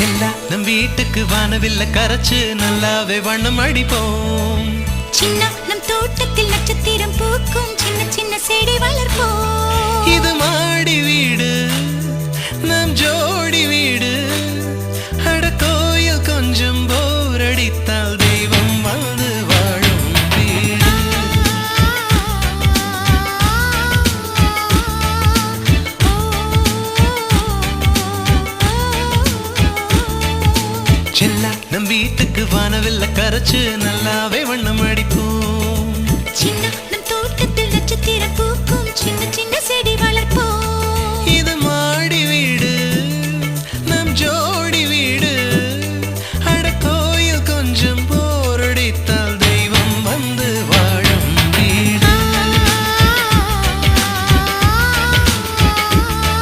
செல்லா நம் வீட்டுக்கு வானவில்ல கரைச்சு நல்லாவே வண்ணம் அடிப்போம். சின்ன நம் தோட்டத்தில் நட்சத்திரம் பூக்கும் சின்ன சின்ன செடி வளர்ப்போம். இது மாடி வீடு நம் ஜோடி வீடு. அட கோயில் கொஞ்சம் போர் அடித்தால் தெய்வம் வந்து வாழும் வீடு. செல்லா நம் வீட்டுக்கு வானவில்ல கரைச்சு நல்லாவே வண்ணம் அடிப்போம். சின்ன நம் தோட்டத்தில் நட்சத்திரம் பூக்கும் சின்ன சின்ன செடி வளர்ப்போம். இது